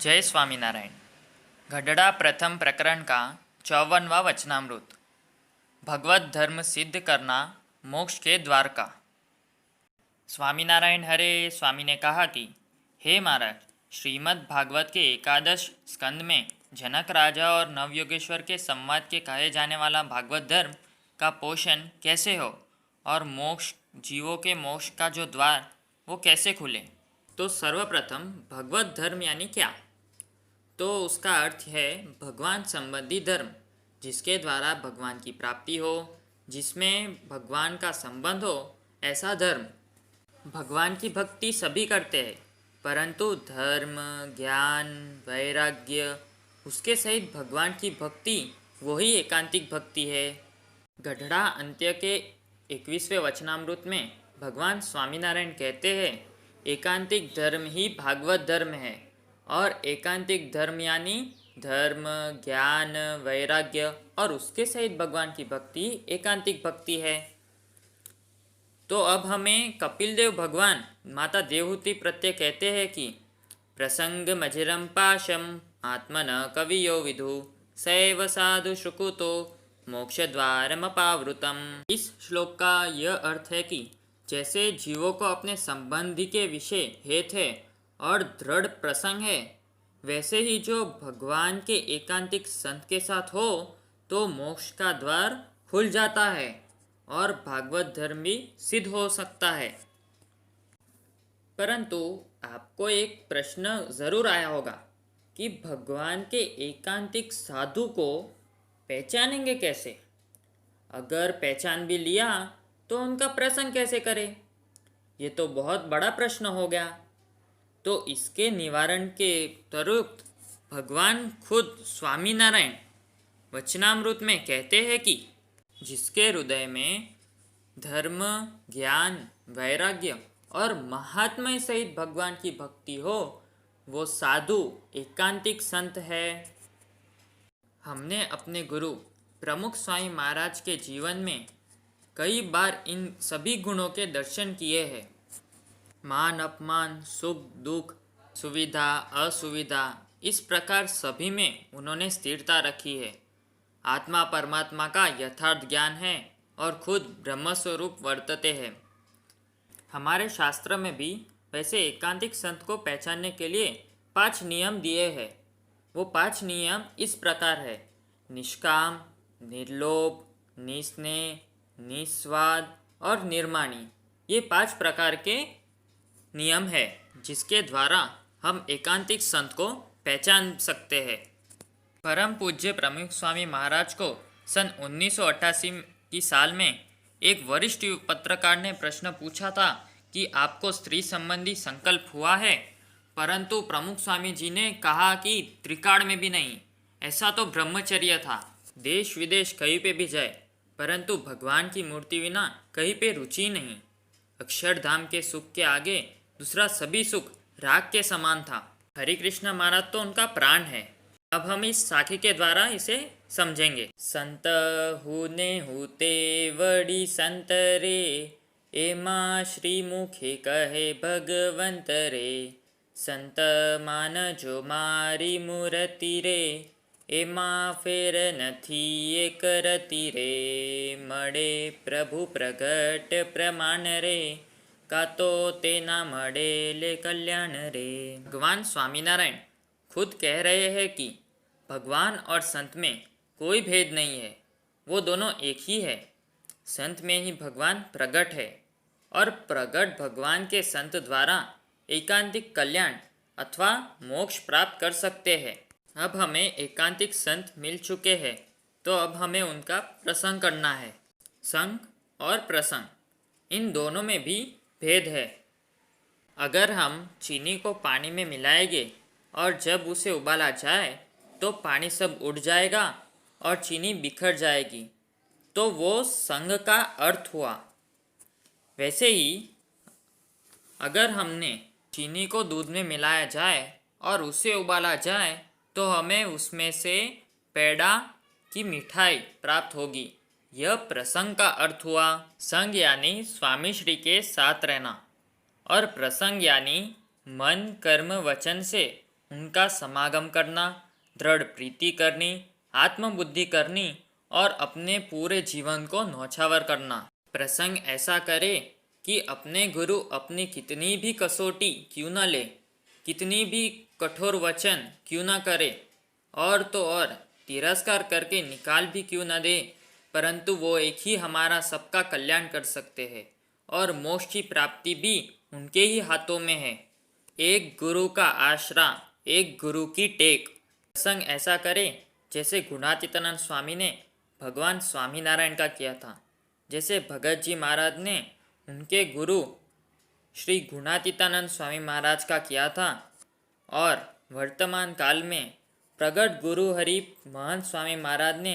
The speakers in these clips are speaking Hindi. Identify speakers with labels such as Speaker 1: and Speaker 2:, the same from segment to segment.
Speaker 1: जय स्वामीनारायण। गढ़ड़ा प्रथम प्रकरण का 54वां वचनामृत। भगवत धर्म सिद्ध करना मोक्ष के द्वार का। स्वामीनारायण हरे स्वामी ने कहा कि हे महाराज, श्रीमद् भागवत के एकादश स्कंद में जनक राजा और नवयोगेश्वर के संवाद के कहे जाने वाला भागवत धर्म का पोषण कैसे हो और मोक्ष, जीवों के मोक्ष का जो द्वार वो कैसे खुले। तो सर्वप्रथम भगवत धर्म यानी क्या? तो उसका अर्थ है भगवान संबंधी धर्म, जिसके द्वारा भगवान की प्राप्ति हो, जिसमें भगवान का संबंध हो, ऐसा धर्म। भगवान की भक्ति सभी करते हैं, परंतु धर्म, ज्ञान, वैराग्य, उसके सहित भगवान की भक्ति वही एकांतिक भक्ति है। गढ़ड़ा अंत्य के 21वें वचनामृत में भगवान स्वामीनारायण कहते हैं, एकांतिक धर्म ही भागवत धर्म है। और एकांतिक धर्म यानी धर्म, ज्ञान, वैराग्य और उसके सहित भगवान की भक्ति एकांतिक भक्ति है। तो अब हमें कपिल देव भगवान माता देवहूति प्रत्यय कहते हैं कि प्रसंग मजिरम पाशम आत्मन कवियो विदु सैव साधु शुकुतो मोक्ष द्वारमपावृतम। इस श्लोक का यह अर्थ है कि जैसे जीवों को अपने संबंधी के विषय हेत है और दृढ़ प्रसंग है, वैसे ही जो भगवान के एकांतिक संत के साथ हो तो मोक्ष का द्वार खुल जाता है और भागवत धर्म भी सिद्ध हो सकता है। परंतु आपको एक प्रश्न ज़रूर आया होगा कि भगवान के एकांतिक साधु को पहचानेंगे कैसे? अगर पहचान भी लिया तो उनका प्रसंग कैसे करें? ये तो बहुत बड़ा प्रश्न हो गया। तो इसके निवारण के तरुक्त भगवान खुद स्वामीनारायण वचनामृत में कहते हैं कि जिसके हृदय में धर्म, ज्ञान, वैराग्य और महात्म्य सहित भगवान की भक्ति हो, वो साधु एकांतिक संत है। हमने अपने गुरु प्रमुख स्वामी महाराज के जीवन में कई बार इन सभी गुणों के दर्शन किए हैं। मान अपमान, सुख दुख, सुविधा असुविधा, इस प्रकार सभी में उन्होंने स्थिरता रखी है। आत्मा परमात्मा का यथार्थ ज्ञान है और खुद ब्रह्मस्वरूप वर्तते हैं। हमारे शास्त्र में भी वैसे एकांतिक संत को पहचानने के लिए 5 नियम दिए हैं। वो 5 नियम इस प्रकार है: निष्काम, निर्लोभ, निस्नेह, निस्वाद और निर्माणी। ये 5 प्रकार के नियम है जिसके द्वारा हम एकांतिक संत को पहचान सकते हैं। परम पूज्य प्रमुख स्वामी महाराज को सन 1988 की साल में एक वरिष्ठ पत्रकार ने प्रश्न पूछा था कि आपको स्त्री संबंधी संकल्प हुआ है? परंतु प्रमुख स्वामी जी ने कहा कि त्रिकाल में भी नहीं। ऐसा तो ब्रह्मचर्य था, देश विदेश कहीं पे भी जाए, परंतु भगवान की मूर्ति बिना कहीं पे रुचि नहीं। अक्षरधाम के सुख के आगे दूसरा सभी सुख राग के समान था। हरि कृष्ण महाराज तो उनका प्राण है। अब हम इस साखी के द्वारा इसे समझेंगे। संत हुने हुते वड़ी संत रे, एमा श्री मुखे कहे भगवंत रे। संत मान जो मारी मूर्ति रे, एमा फेर नथी एक रति रे। मड़े प्रभु प्रगट प्रमाण रे, का तो तेना मड़ेले कल्याण रे। भगवान स्वामीनारायण खुद कह रहे हैं कि भगवान और संत में कोई भेद नहीं है, वो दोनों एक ही है। संत में ही भगवान प्रगट है और प्रगट भगवान के संत द्वारा एकांतिक कल्याण अथवा मोक्ष प्राप्त कर सकते हैं। अब हमें एकांतिक संत मिल चुके हैं, तो अब हमें उनका प्रसंग करना है। संग और प्रसंग, इन दोनों में भी भेद है। अगर हम चीनी को पानी में मिलाएंगे और जब उसे उबाला जाए तो पानी सब उड़ जाएगा और चीनी बिखर जाएगी, तो वो संग का अर्थ हुआ। वैसे ही अगर हमने चीनी को दूध में मिलाया जाए और उसे उबाला जाए तो हमें उसमें से पेड़ा की मिठाई प्राप्त होगी। यह प्रसंग का अर्थ हुआ। संग यानी स्वामी श्री के साथ रहना और प्रसंग यानी मन, कर्म, वचन से उनका समागम करना, दृढ़ प्रीति करनी, आत्मबुद्धि करनी और अपने पूरे जीवन को न्यौछावर करना। प्रसंग ऐसा करे कि अपने गुरु अपनी कितनी भी कसौटी क्यों न ले, कितनी भी कठोर वचन क्यों न करे और तो और तिरस्कार करके निकाल भी क्यों न दे, परंतु वो एक ही हमारा सबका कल्याण कर सकते हैं और मोक्ष की प्राप्ति भी उनके ही हाथों में है। एक गुरु का आसरा, एक गुरु की टेक। प्रसंग ऐसा करे जैसे गुणातीतानंद स्वामी ने भगवान स्वामीनारायण का किया था, जैसे भगत जी महाराज ने उनके गुरु श्री गुणातीतानंद स्वामी महाराज का किया था और वर्तमान काल में प्रगट गुरु हरि महंत स्वामी महाराज ने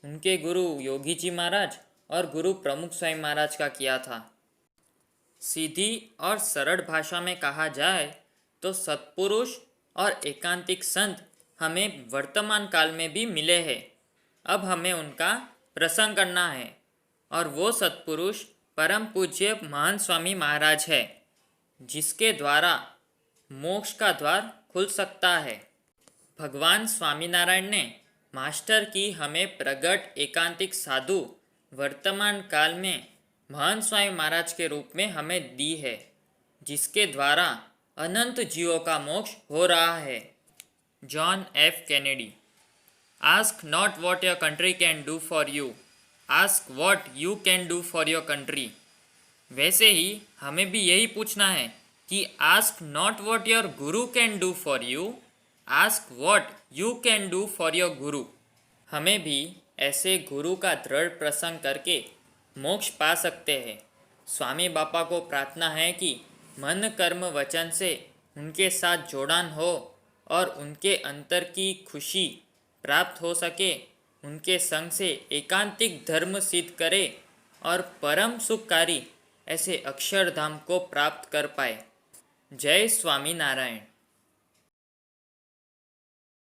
Speaker 1: उनके गुरु योगी जी महाराज और गुरु प्रमुख स्वामी महाराज का किया था। सीधी और सरल भाषा में कहा जाए तो सत्पुरुष और एकांतिक संत हमें वर्तमान काल में भी मिले हैं। अब हमें उनका प्रसंग करना है और वो सत्पुरुष परम पूज्य महान स्वामी महाराज है, जिसके द्वारा मोक्ष का द्वार खुल सकता है। भगवान स्वामीनारायण ने मास्टर की हमें प्रगट एकांतिक साधु वर्तमान काल में महान स्वामी महाराज के रूप में हमें दी है, जिसके द्वारा अनंत जीवों का मोक्ष हो रहा है। John F Kennedy. Ask not what your country can do for you, ask what you can do for your country. वैसे ही हमें भी यही पूछना है कि ask not what your Guru can do for you, ask what you can do for your गुरु। हमें भी ऐसे गुरु का दृढ़ प्रसंग करके मोक्ष पा सकते हैं। स्वामी बापा को प्रार्थना है कि मन कर्म वचन से उनके साथ जोड़ान हो और उनके अंतर की खुशी प्राप्त हो सके, उनके संग से एकांतिक धर्म सिद्ध करे और परम सुखकारी ऐसे अक्षरधाम को प्राप्त कर पाए। जय स्वामी नारायण।